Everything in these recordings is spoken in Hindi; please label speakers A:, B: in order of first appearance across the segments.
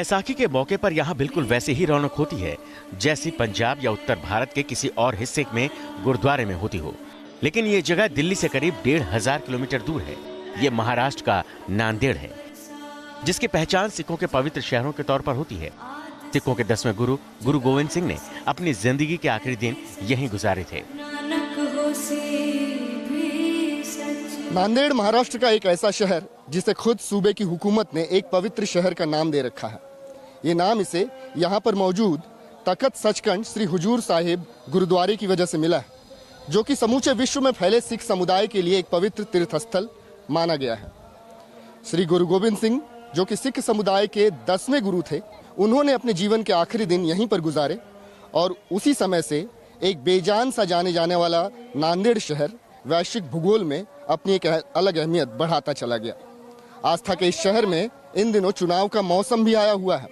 A: बैसाखी के मौके पर यहाँ बिल्कुल वैसे ही रौनक होती है जैसी पंजाब या उत्तर भारत के किसी और हिस्से में गुरुद्वारे में होती हो। लेकिन ये जगह दिल्ली से करीब 1500 किलोमीटर दूर है। ये महाराष्ट्र का नांदेड़ है, जिसकी पहचान सिखों के पवित्र शहरों के तौर पर होती है। सिखों के 10वें गुरु गुरु गोविंद सिंह ने अपनी जिंदगी के आखिरी दिन यहीं गुजारे थे।
B: नांदेड़ महाराष्ट्र का एक ऐसा शहर जिसे खुद सूबे की हुकूमत ने एक पवित्र शहर का नाम दे रखा है। ये नाम इसे यहाँ पर मौजूद तख्त सचखंड श्री हुजूर साहिब गुरुद्वारे की वजह से मिला है, जो कि समूचे विश्व में फैले सिख समुदाय के लिए एक पवित्र तीर्थस्थल माना गया है। श्री गुरु गोविंद सिंह, जो कि सिख समुदाय के 10वें गुरु थे, उन्होंने अपने जीवन के आखिरी दिन यहीं पर गुजारे और उसी समय से एक बेजान सा जाने जाने वाला नांदेड़ शहर वैश्विक भूगोल में अपनी एक अलग अहमियत बढ़ाता चला गया। आस्था के इस शहर में इन दिनों चुनाव का मौसम भी आया हुआ है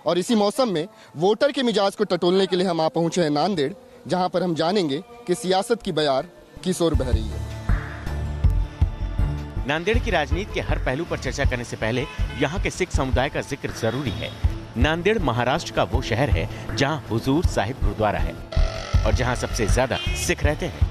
B: और इसी मौसम में वोटर के मिजाज को टटोलने के लिए हम आ पहुंचे हैं नांदेड़, जहां पर हम जानेंगे कि सियासत की बयार किस ओर बह रही है।
A: नांदेड़ की राजनीति के हर पहलू पर चर्चा करने से पहले यहाँ के सिख समुदाय का जिक्र जरूरी है। नांदेड़ महाराष्ट्र का वो शहर है जहाँ हुजूर साहिब गुरुद्वारा है और जहाँ सबसे ज्यादा सिख रहते हैं।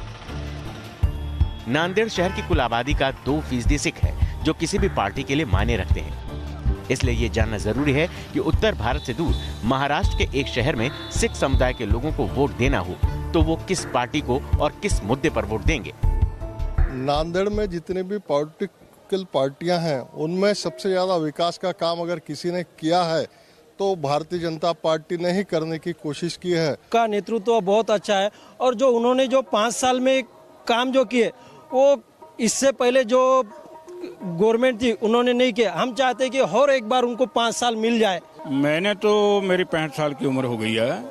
A: नांदेड़ शहर की कुल आबादी का 2% सिख है, जो किसी भी पार्टी के लिए मायने रखते हैं। इसलिए ये जानना जरूरी है कि उत्तर भारत से दूर महाराष्ट्र के एक शहर में सिख समुदाय के लोगों को वोट देना हो तो वो किस पार्टी को और किस मुद्दे पर वोट देंगे।
C: नांदेड़ में जितने भी पॉलिटिकल पार्टियां हैं, उनमें सबसे ज्यादा विकास का काम अगर किसी ने किया है तो भारतीय जनता पार्टी ने ही करने की कोशिश की है।
D: का नेतृत्व बहुत अच्छा है और जो उन्होंने जो 5 साल में काम जो किए वो इससे पहले जो गवर्नमेंट थी उन्होंने नहीं किया। हम चाहते हैं कि और एक बार उनको 5 साल मिल जाए।
E: मैंने तो मेरी 65 साल की उम्र हो गई है,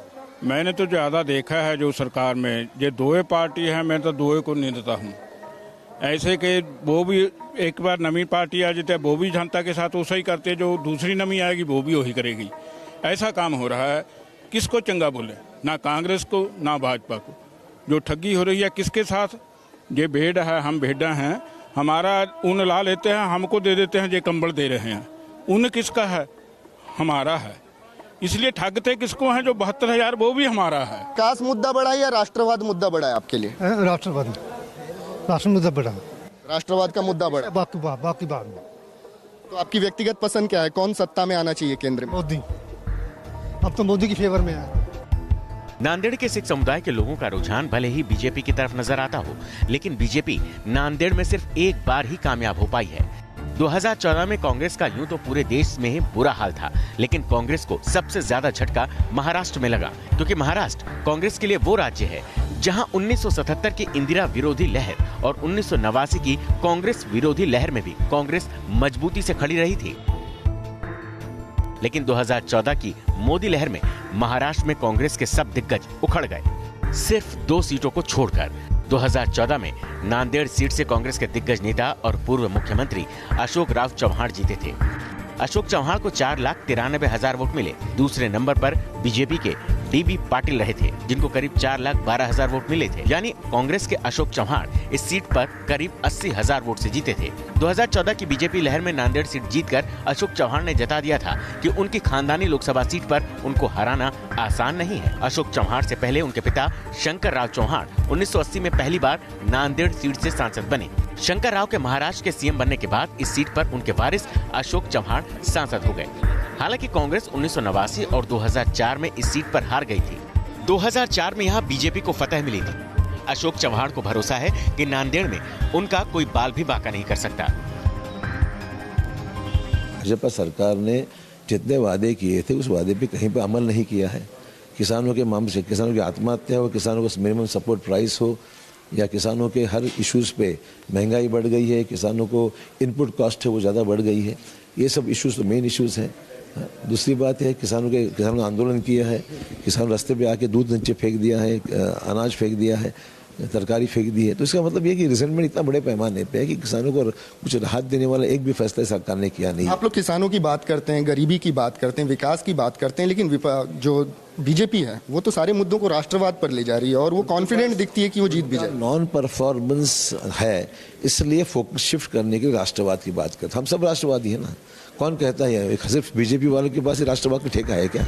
E: मैंने तो ज्यादा देखा है जो सरकार में ये 2 पार्टी है, मैं तो 2 को नहीं देता हूँ। ऐसे के वो भी एक बार नवी पार्टी आ जाती है, वो भी जनता के साथ वैसा ही करते, जो दूसरी नवी आएगी वो भी वही करेगी। ऐसा काम हो रहा है। किसको चंगा बोले, ना कांग्रेस को ना भाजपा को। जो ठगी हो रही है किसके साथ, ये भेड़ है, हम भेड़ा हैं, हमारा ऊन ला लेते हैं, हमको दे देते हैं, ये कंबल दे रहे हैं। ऊन किसका है, हमारा है। इसलिए ठगते किसको हैं, जो 72,000 वो भी हमारा है।
B: विकास मुद्दा बड़ा है या राष्ट्रवाद मुद्दा बड़ा है आपके लिए?
F: राष्ट्रवाद मुद्दा बड़ा,
B: राष्ट्रवाद का मुद्दा बड़ा।
F: बाकी बात में
B: तो आपकी व्यक्तिगत पसंद क्या है, कौन सत्ता में आना चाहिए केंद्र में?
F: मोदी। अब तो मोदी की फेवर में है।
A: नांदेड़ के सिख समुदाय के लोगों का रुझान भले ही बीजेपी की तरफ नजर आता हो, लेकिन बीजेपी नांदेड़ में सिर्फ एक बार ही कामयाब हो पाई है। 2014 में कांग्रेस का यूं तो पूरे देश में ही बुरा हाल था, लेकिन कांग्रेस को सबसे ज्यादा झटका महाराष्ट्र में लगा, क्योंकि महाराष्ट्र कांग्रेस के लिए वो राज्य है जहां 1977 की इंदिरा विरोधी लहर और 1989 की कांग्रेस विरोधी लहर में भी कांग्रेस मजबूती से खड़ी रही थी। लेकिन 2014 की मोदी लहर में महाराष्ट्र में कांग्रेस के सब दिग्गज उखड़ गए, सिर्फ 2 सीटों को छोड़कर। 2014 में नांदेड़ सीट से कांग्रेस के दिग्गज नेता और पूर्व मुख्यमंत्री अशोक राव चौहान जीते थे। अशोक चौहान को 4,93,000 वोट मिले। दूसरे नंबर पर बीजेपी के डीबी पाटिल रहे थे, जिनको करीब 4,12,000 वोट मिले थे। यानी कांग्रेस के अशोक चौहान इस सीट पर करीब 80,000 वोट से जीते थे। 2014 की बीजेपी लहर में नांदेड़ सीट जीतकर अशोक चौहान ने जता दिया था कि उनकी खानदानी लोकसभा सीट पर उनको हराना आसान नहीं है। अशोक चौहान से पहले उनके पिता शंकर राव चौहान 1980 में पहली बार नांदेड़ सीट से सांसद बने। शंकर राव के महाराष्ट्र के सीएम बनने के बाद इस सीट पर उनके वारिस अशोक चौहान सांसद हो गए। हालांकि कांग्रेस 1989 और 2004 में इस सीट पर हार गई थी। 2004 में यहाँ बीजेपी को फतह मिली थी। अशोक चौहान को भरोसा है कि नांदेड़ में उनका कोई बाल भी बाका नहीं कर सकता।
G: भाजपा सरकार ने जितने वादे किए थे उस वादे पे कहीं पे अमल नहीं किया है। किसानों के मामले से, किसानों की आत्महत्या हो, किसानों को मिनिमम सपोर्ट प्राइस हो, या किसानों के हर इश्यूज़ पे महंगाई बढ़ गई है, किसानों को इनपुट कॉस्ट है वो ज़्यादा बढ़ गई है। ये सब इश्यूज़ तो मेन इश्यूज़ हैं। दूसरी बात है किसानों ने आंदोलन किया है, किसान रास्ते पे आके दूध नीचे फेंक दिया है, अनाज फेंक दिया है। तरकारी फेंक दी है। तो इसका मतलब ये कि रिजल्टमेंट इतना बड़े पैमाने पे है कि किसानों को कुछ राहत देने वाला एक भी फैसला सरकार ने किया नहीं।
B: आप लोग किसानों की बात करते हैं, गरीबी की बात करते हैं, विकास की बात करते हैं, लेकिन जो बीजेपी है वो तो सारे मुद्दों को राष्ट्रवाद पर ले जा रही है और वो कॉन्फिडेंट दिखती है कि वो जीत भी जाए।
G: नॉन परफॉर्मेंस है, इसलिए फोकस शिफ्ट करने के लिए राष्ट्रवाद की बात करते। हम सब राष्ट्रवादी है ना, कौन कहता है सिर्फ बीजेपी वालों के पास ही राष्ट्रवाद का ठेका है क्या?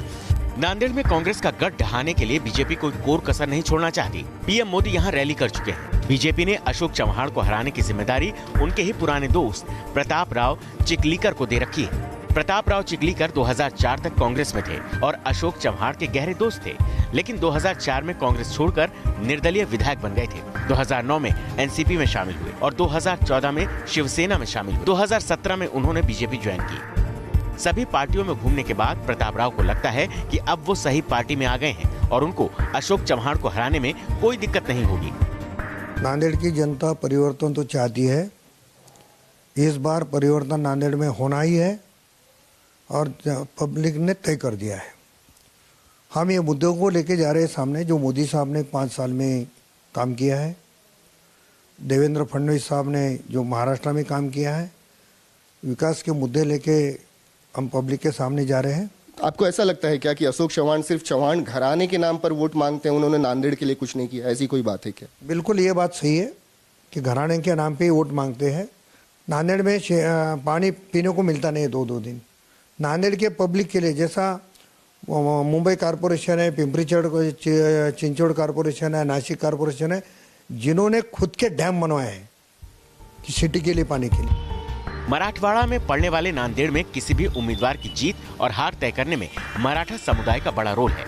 A: नांदेड़ में कांग्रेस का गढ़ ढहाने के लिए बीजेपी कोई कोर कसर नहीं छोड़ना चाहती। पीएम मोदी यहां रैली कर चुके हैं। बीजेपी ने अशोक चव्हाण को हराने की जिम्मेदारी उनके ही पुराने दोस्त प्रताप राव चिखलीकर को दे रखी है। प्रताप राव चिखलीकर 2004 तक कांग्रेस में थे और अशोक चव्हाण के गहरे दोस्त थे, लेकिन 2004 में कांग्रेस छोड़कर निर्दलीय विधायक बन गए थे। 2009 में एनसीपी में शामिल हुए और 2014 में शिवसेना में शामिल हुए। 2017 में उन्होंने बीजेपी ज्वाइन की। सभी पार्टियों में घूमने के बाद प्रताप राव को लगता है कि अब वो सही पार्टी में आ गए हैं और उनको अशोक चव्हाण को हराने में कोई दिक्कत नहीं होगी।
H: नांदेड़ की जनता परिवर्तन तो चाहती है। इस बार परिवर्तन नांदेड़ में होना ही है और पब्लिक ने तय कर दिया है। हम ये मुद्दों को लेके जा रहे हैं सामने, जो मोदी साहब ने 5 साल में काम किया है, देवेंद्र फडणवीस साहब ने जो महाराष्ट्र में काम किया है, विकास के मुद्दे लेके हम पब्लिक के सामने जा रहे हैं।
B: आपको ऐसा लगता है क्या कि अशोक चव्हाण सिर्फ चव्हाण घराने के नाम पर वोट मांगते हैं, उन्होंने नांदेड़ के लिए कुछ नहीं किया, ऐसी कोई बात है क्या?
H: बिल्कुल ये बात सही है कि घराने के नाम पे ही वोट मांगते हैं। नांदेड़ में पानी पीने को मिलता नहीं है 2-2 दिन। नांदेड़ के पब्लिक के लिए, जैसा मुंबई कॉरपोरेशन है, पिंपरी चिंचवड कॉरपोरेशन है, नासिक कॉरपोरेशन है, जिन्होंने खुद के डैम बनवाए हैं कि सिटी के लिए, पानी के लिए।
A: मराठवाड़ा में पड़ने वाले नांदेड़ में किसी भी उम्मीदवार की जीत और हार तय करने में मराठा समुदाय का बड़ा रोल है।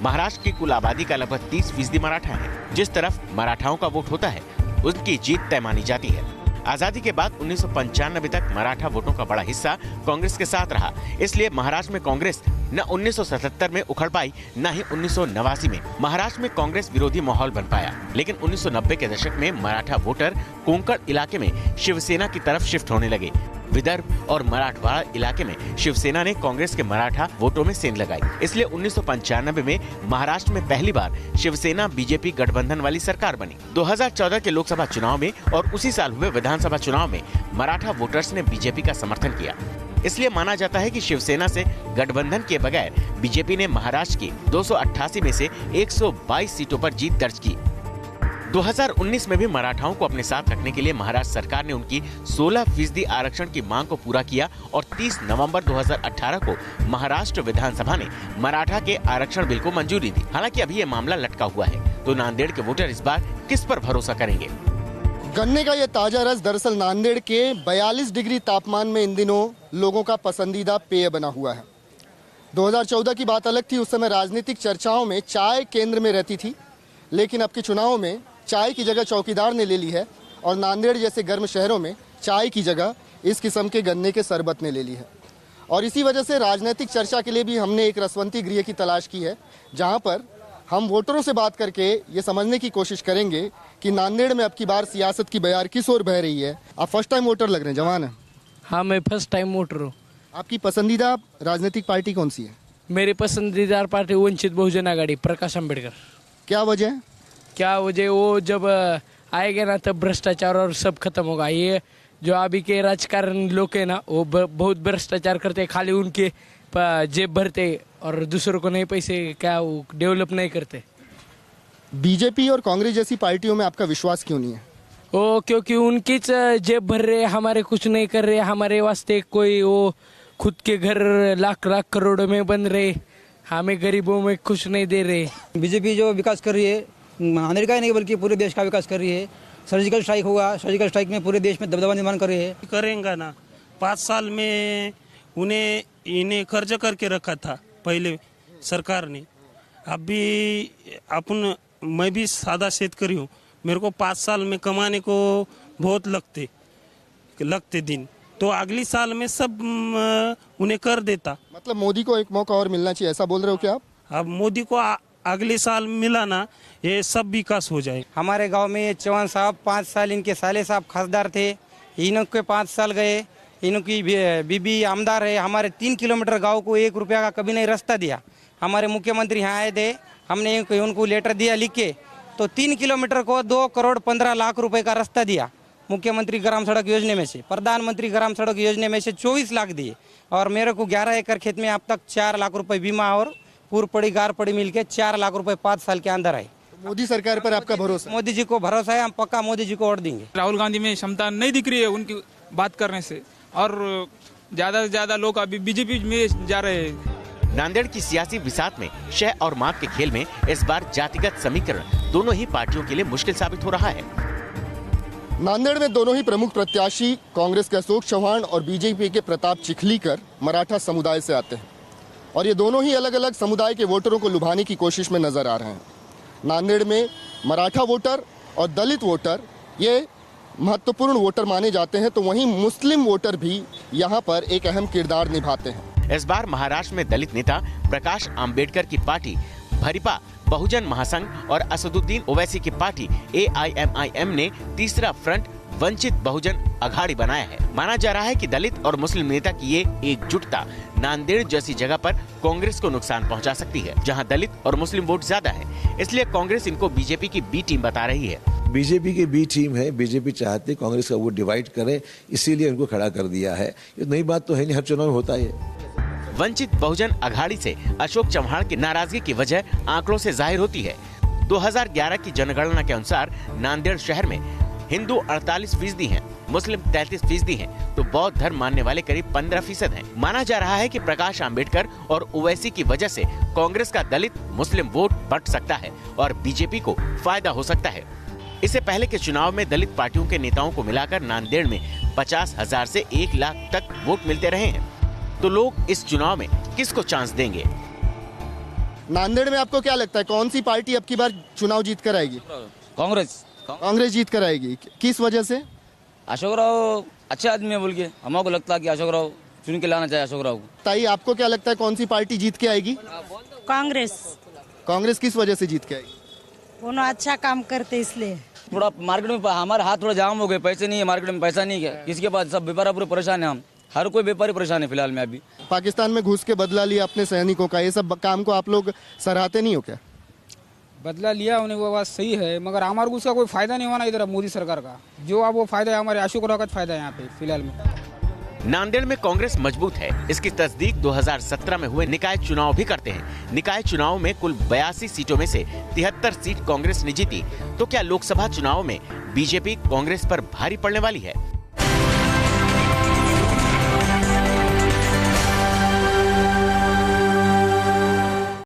A: महाराष्ट्र की कुल आबादी का लगभग 30% मराठा है। जिस तरफ मराठाओं का वोट होता है, उनकी जीत तय मानी जाती है। आजादी के बाद 1995 तक मराठा वोटों का बड़ा हिस्सा कांग्रेस के साथ रहा, इसलिए महाराष्ट्र में कांग्रेस न 1977 में उखड़ पाई, न ही 1989 में। महाराष्ट्र में कांग्रेस विरोधी माहौल बन पाया, लेकिन 1990 के दशक में मराठा वोटर कोंकण इलाके में शिवसेना की तरफ शिफ्ट होने लगे। विदर्भ और मराठवाड़ा इलाके में शिवसेना ने कांग्रेस के मराठा वोटों में सेंध लगाई, इसलिए 1995 में महाराष्ट्र में पहली बार शिवसेना बीजेपी गठबंधन वाली सरकार बनी। 2014 के लोकसभा चुनाव में और उसी साल हुए विधानसभा चुनाव में मराठा वोटर्स ने बीजेपी का समर्थन किया। इसलिए माना जाता है कि शिवसेना से गठबंधन के बगैर बीजेपी ने महाराष्ट्र की 288 में से 122 सीटों पर जीत दर्ज की। 2019 में भी मराठाओं को अपने साथ रखने के लिए महाराष्ट्र सरकार ने उनकी 16% आरक्षण की मांग को पूरा किया और 30 नवंबर 2018 को महाराष्ट्र विधानसभा ने मराठा के आरक्षण बिल को मंजूरी दी। हालांकि अभी ये मामला लटका हुआ है, तो नांदेड़ के वोटर इस बार किस पर भरोसा करेंगे?
B: गन्ने का ये ताजा रस दरअसल नांदेड़ के 42 डिग्री तापमान में इन दिनों लोगों का पसंदीदा पेय बना हुआ है। 2014 की बात अलग थी, उस समय राजनीतिक चर्चाओं में चाय केंद्र में रहती थी, लेकिन अब के चुनावों में चाय की जगह चौकीदार ने ले ली है और नांदेड़ जैसे गर्म शहरों में चाय की जगह इस किस्म के गन्ने के शरबत ने ले ली है। और इसी वजह से राजनीतिक चर्चा के लिए भी हमने एक रसवंती गृह की तलाश की है, जहां पर हम वोटरों से बात करके ये समझने की कोशिश करेंगे कि नांदेड़ में अब की बार सियासत की बयार किस ओर बह रही है। आप फर्स्ट टाइम वोटर लग रहे हैं, जवान है?
I: हाँ, मैं फर्स्ट टाइम वोटर हूँ।
B: आपकी पसंदीदा राजनीतिक पार्टी कौन सी है?
I: मेरी पसंदीदा पार्टी वंचित बहुजन आघाड़ी, प्रकाश अम्बेडकर।
B: क्या वजह है?
I: क्या वजह? वो जब आएगा ना तब भ्रष्टाचार और सब खत्म होगा। ये जो अभी के राजकारण लोग है ना, वो बहुत भ्रष्टाचार करते, खाली उनके जेब भरते और दूसरों को नहीं पैसे, क्या वो डेवलप नहीं करते।
B: बीजेपी और कांग्रेस जैसी पार्टियों में आपका विश्वास क्यों नहीं है?
I: वो क्योंकि उनकी जेब भर रहे, हमारे कुछ नहीं कर रहे, हमारे वास्ते कोई वो खुद के घर लाख लाख करोड़ों में बन रहे, हमें गरीबों में कुछ नहीं दे रहे।
J: बीजेपी जो विकास कर रही है, नांदेड़ का ही नहीं बल्कि पूरे देश का विकास कर रही है। सर्जिकल स्ट्राइक हुआ, सर्जिकल स्ट्राइक में पूरे देश में दबदबा निर्माण कर रही है।
K: करेंगे ना, 5 साल में इन्हें खर्च करके रखा था पहले सरकार ने। अभी मैं भी सादा शेतकरी हूँ, मेरे को 5 साल में कमाने को बहुत लगते दिन, तो अगली साल में सब उन्हें कर देता।
B: मतलब मोदी को एक मौका और मिलना चाहिए, ऐसा बोल रहे हो क्या आप?
K: अब मोदी को अगले साल मिला ना, ये सब विकास हो जाए।
J: हमारे गांव में चौहान साहब 5 साल, इनके साले साहब खासदार थे, इनके 5 साल गए, इनकी बीबी आमदार है। हमारे 3 किलोमीटर गांव को 1 रुपया का कभी नहीं रास्ता दिया। हमारे मुख्यमंत्री यहाँ आए थे, हमने उनको लेटर दिया लिख के तो 3 किलोमीटर को 2,15,00,000 रुपए का रास्ता दिया मुख्यमंत्री ग्राम सड़क योजना में से, प्रधानमंत्री ग्राम सड़क योजना में से 24 लाख दिए, और मेरे को 11 एकड़ खेत में अब तक 4 लाख रुपए बीमा और पूर पड़ी गार पड़ी मिलके 4 लाख रुपए 5 साल के अंदर आए।
B: मोदी सरकार पर आपका भरोसा?
J: मोदी जी को भरोसा है, हम पक्का मोदी जी को वोट देंगे।
L: राहुल गांधी में क्षमता नहीं दिख रही है उनकी बात करने से, और ज्यादा से ज्यादा लोग अभी बीजेपी में जा रहे हैं।
A: नांदेड़ की सियासी बिसात में शह और माप के खेल में इस बार जातिगत समीकरण दोनों ही पार्टियों के लिए मुश्किल साबित हो रहा है।
B: नांदेड़ में दोनों ही प्रमुख प्रत्याशी कांग्रेस के अशोक चौहान और बीजेपी के प्रताप चिखलीकर मराठा समुदाय से आते हैं, और ये दोनों ही अलग अलग समुदाय के वोटरों को लुभाने की कोशिश में नजर आ रहे हैं। नांदेड़ में मराठा वोटर और दलित वोटर ये महत्वपूर्ण वोटर माने जाते हैं, तो वहीं मुस्लिम वोटर भी यहाँ पर एक अहम किरदार निभाते हैं।
A: इस बार महाराष्ट्र में दलित नेता प्रकाश आंबेडकर की पार्टी भारिपा बहुजन महासंघ और असदुद्दीन ओवैसी की पार्टी AIMIM ने तीसरा फ्रंट वंचित बहुजन अघाड़ी बनाया है। माना जा रहा है कि दलित और मुस्लिम नेता की ये एकजुटता नांदेड़ जैसी जगह पर कांग्रेस को नुकसान पहुंचा सकती है, जहां दलित और मुस्लिम वोट ज्यादा है। इसलिए कांग्रेस इनको बीजेपी की बी टीम बता रही है।
G: बीजेपी की बी टीम है, बीजेपी चाहती कांग्रेस का वोट डिवाइड करे, इसीलिए उनको खड़ा कर दिया है। ये नई बात तो है नहीं, हर चुनाव में होता है।
A: वंचित बहुजन अघाड़ी से अशोक चौहान की नाराजगी की वजह आंकड़ों से जाहिर होती है। 2011 की जनगणना के अनुसार नांदेड़ शहर में हिंदू 48% हैं, मुस्लिम 33% हैं, तो बौद्ध धर्म मानने वाले करीब 15% हैं। माना जा रहा है कि प्रकाश आंबेडकर और ओवैसी की वजह से कांग्रेस का दलित मुस्लिम वोट बंट सकता है और बीजेपी को फायदा हो सकता है। इससे पहले के चुनाव में दलित पार्टियों के नेताओं को मिलाकर नांदेड़ में 50,000 से 1 लाख तक वोट मिलते रहे हैं, तो लोग इस चुनाव में किसको चांस देंगे?
B: नांदेड़ में आपको क्या लगता है कौन सी पार्टी अब की बार चुनाव जीत कर आएगी? कांग्रेस जीत कर आएगी। किस वजह से?
M: अशोक राव अच्छे आदमी है बोल के हमको लगता है कि अशोक राव चुन के लाना चाहिए अशोक राव को।
B: ताई आपको क्या लगता है कौन सी पार्टी जीत के आएगी?
N: कांग्रेस।
B: कांग्रेस किस वजह से जीत के आएगी?
N: वो अच्छा काम करते इसलिए।
M: थोड़ा मार्केट में हमारे हाथ थोड़ा जाम हो गए, पैसे नहीं है मार्केट में, पैसा नहीं है किसके पास, सब व्यापारी पूरे परेशान है। हम हर कोई व्यापारी परेशान है फिलहाल में। अभी
B: पाकिस्तान में घुस के बदला लिया अपने सैनिकों का, ये सब काम को आप लोग सराहते नहीं हो क्या?
L: बदला लिया उन्हें, वो बात सही है, मगर हमारे को उसका कोई फायदा नहीं होना इधर मोदी सरकार का। जो अब वो फायदा है हमारे अशोक राव का फायदा है यहाँ पे फिलहाल में।
A: नांदेड़ में कांग्रेस मजबूत है, इसकी तस्दीक 2017 में हुए निकाय चुनाव भी करते हैं। निकाय चुनाव में कुल 82 सीटों में से 73 सीट कांग्रेस ने जीती। तो क्या लोकसभा चुनाव में बीजेपी कांग्रेस पर भारी पड़ने वाली है?